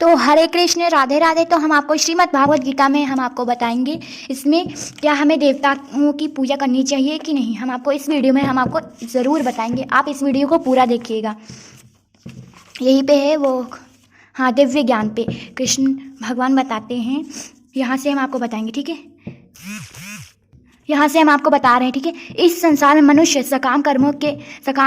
तो हरे कृष्ण, राधे राधे। तो हम आपको श्रीमद् भागवत गीता में हम आपको बताएंगे इसमें क्या हमें देवताओं की पूजा करनी चाहिए कि नहीं। हम आपको इस वीडियो में हम आपको ज़रूर बताएंगे, आप इस वीडियो को पूरा देखिएगा। यहीं पे है वो, हाँ, दिव्य ज्ञान पे कृष्ण भगवान बताते हैं। यहाँ से हम आपको बताएंगे, ठीक है। यहाँ से हम आपको बता रहे हैं, ठीक है। इस संसार में मनुष्य सकाम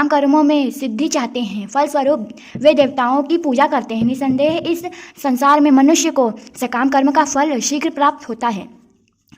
कर्मों में सिद्धि चाहते हैं, फलस्वरूप वे देवताओं की पूजा करते हैं। निसंदेह इस संसार में मनुष्य को सकाम कर्म का फल शीघ्र प्राप्त होता है।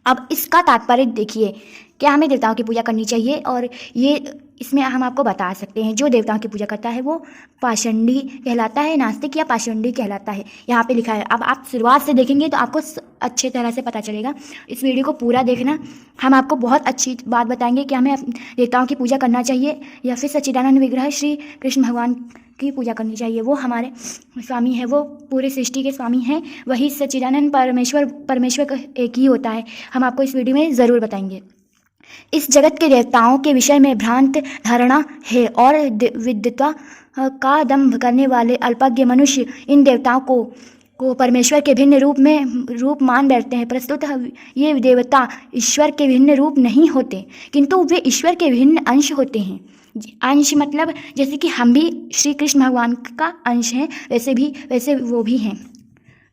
अब इसका तात्पर्य देखिए, क्या हमें देवताओं की पूजा करनी चाहिए, और ये इसमें हम आपको बता सकते हैं। जो देवताओं की पूजा करता है वो पाषंडी कहलाता है, नास्तिक या पाषंडी कहलाता है। यहाँ पे लिखा है। अब आप शुरुआत से देखेंगे तो आपको अच्छे तरह से पता चलेगा। इस वीडियो को पूरा देखना। हम आपको बहुत अच्छी बात बताएंगे कि हमें देवताओं की पूजा करना चाहिए या फिर सच्चिदानंद विग्रह श्री कृष्ण भगवान की पूजा करनी चाहिए। वो हमारे स्वामी है, वो पूरी सृष्टि के स्वामी हैं। वही सच्चिदानंद परमेश्वर एक ही होता है। हम आपको इस वीडियो में ज़रूर बताएंगे। इस जगत के देवताओं के विषय में भ्रांत धारणा है और विद्वता का दंभ करने वाले अल्पज्ञ मनुष्य इन देवताओं को परमेश्वर के भिन्न रूप मान बैठते हैं। प्रस्तुत ये देवता ईश्वर के भिन्न रूप नहीं होते, किंतु वे ईश्वर के भिन्न अंश होते हैं। अंश मतलब जैसे कि हम भी श्री कृष्ण भगवान का अंश हैं, वैसे वो भी हैं,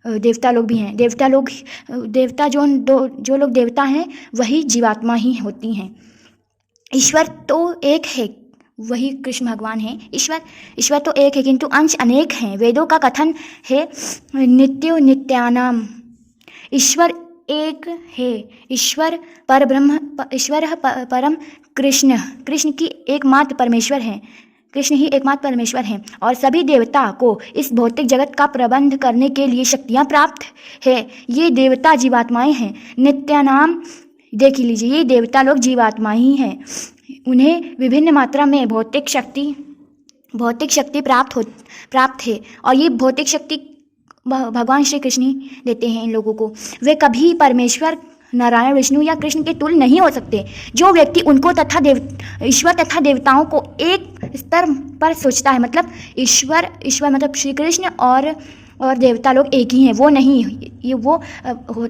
देवता लोग भी हैं। देवता जो लोग देवता हैं वही जीवात्मा ही होती हैं। ईश्वर तो एक है, वही कृष्ण भगवान हैं। ईश्वर तो एक है, किंतु अंश अनेक हैं। वेदों का कथन है नित्यानाम। ईश्वर एक है। ईश्वर परम कृष्ण की एकमात्र परमेश्वर है। कृष्ण ही एकमात्र परमेश्वर हैं और सभी देवता को इस भौतिक जगत का प्रबंध करने के लिए शक्तियाँ प्राप्त है। ये देवता जीवात्माएं हैं। नित्यानाम देख लीजिए, ये देवता लोग जीवात्मा ही हैं। उन्हें विभिन्न मात्रा में भौतिक शक्ति प्राप्त है और ये भौतिक शक्ति भगवान श्री कृष्ण ही देते हैं इन लोगों को। वे कभी परमेश्वर, नारायण, विष्णु या कृष्ण के तुल्य नहीं हो सकते। जो व्यक्ति उनको ईश्वर तथा देवताओं को एक स्तर पर सोचता है, मतलब ईश्वर मतलब श्री कृष्ण और देवता लोग एक ही हैं, वो नहीं, ये वो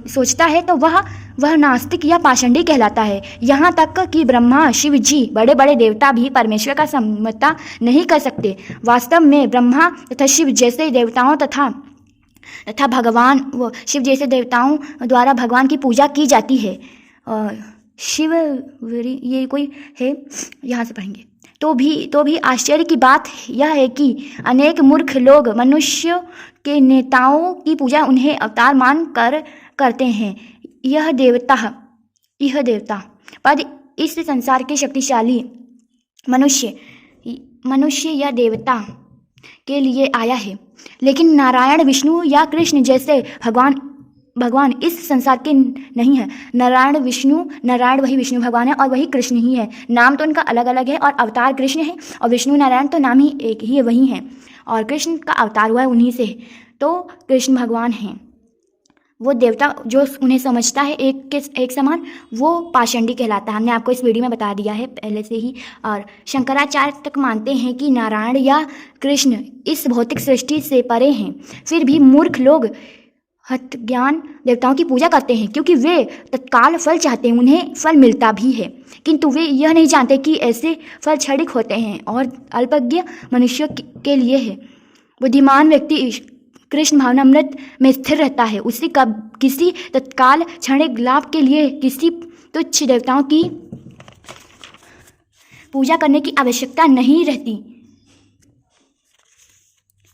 सोचता है तो वह नास्तिक या पाषंडी कहलाता है। यहाँ तक कि ब्रह्मा, शिव जी, बड़े बड़े देवता भी परमेश्वर का समता नहीं कर सकते। वास्तव में ब्रह्मा तथा शिव जैसे देवताओं तथा भगवान, वो शिव जैसे देवताओं द्वारा भगवान की पूजा की जाती है। शिव ये कोई है, यहाँ से पढ़ेंगे। तो भी आश्चर्य की बात यह है कि अनेक मूर्ख लोग मनुष्य के नेताओं की पूजा उन्हें अवतार मान कर करते हैं। यह देवता पद इस संसार के शक्तिशाली मनुष्य या देवता के लिए आया है, लेकिन नारायण, विष्णु या कृष्ण जैसे भगवान इस संसार के नहीं है। नारायण वही विष्णु भगवान है और वही कृष्ण ही है। नाम तो उनका अलग अलग है और अवतार कृष्ण है, और विष्णु नारायण तो नाम ही एक ही है, वही है, और कृष्ण का अवतार हुआ है उन्हीं से। तो कृष्ण भगवान हैं। वो देवता जो उन्हें समझता है एक समान, वो पाषंडी कहलाता है। हमने आपको इस वीडियो में बता दिया है पहले से ही। और शंकराचार्य तक मानते हैं कि नारायण या कृष्ण इस भौतिक सृष्टि से परे हैं। फिर भी मूर्ख लोग हतज्ञान देवताओं की पूजा करते हैं, क्योंकि वे तत्काल फल चाहते हैं। उन्हें फल मिलता भी है, किंतु वे यह नहीं जानते कि ऐसे फल क्षणिक होते हैं और अल्पज्ञ मनुष्यों के लिए है। बुद्धिमान व्यक्ति कृष्ण भावनामृत में स्थिर रहता है। उसे किसी तत्काल क्षणिक लाभ के लिए किसी तुच्छ देवताओं की पूजा करने की आवश्यकता नहीं रहती।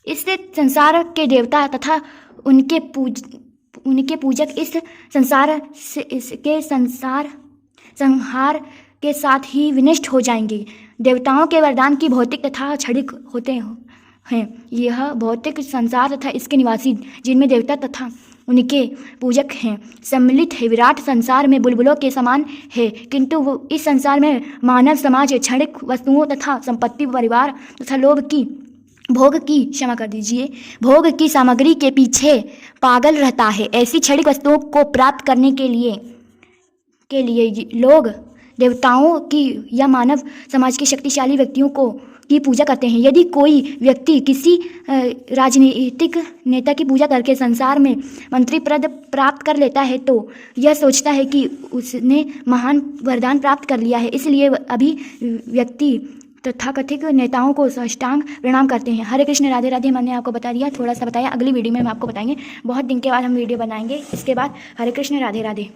इससे संसार के देवता तथा उनके पूजक इस संहार के साथ ही विनष्ट हो जाएंगे। देवताओं के वरदान की भौतिक तथा क्षणिक होते हैं। यह भौतिक संसार तथा इसके निवासी, जिनमें देवता तथा उनके पूजक हैं, सम्मिलित है, विराट संसार में बुलबुलों के समान है। किंतु इस संसार में मानव समाज क्षणिक वस्तुओं तथा संपत्ति, परिवार तथा भोग की सामग्री के पीछे पागल रहता है। ऐसी क्षणिक वस्तुओं को प्राप्त करने के लिए लोग देवताओं की या मानव समाज के शक्तिशाली व्यक्तियों की पूजा करते हैं। यदि कोई व्यक्ति किसी राजनीतिक नेता की पूजा करके संसार में मंत्री पद प्राप्त कर लेता है तो यह सोचता है कि उसने महान वरदान प्राप्त कर लिया है। इसलिए अभी व्यक्ति तथाकथित नेताओं को साष्टांग प्रणाम करते हैं। हरे कृष्ण, राधे राधे। मैंने आपको बता दिया, थोड़ा सा बताया, अगली वीडियो में हम आपको बताएंगे। बहुत दिन के बाद हम वीडियो बनाएंगे इसके बाद। हरे कृष्ण, राधे राधे।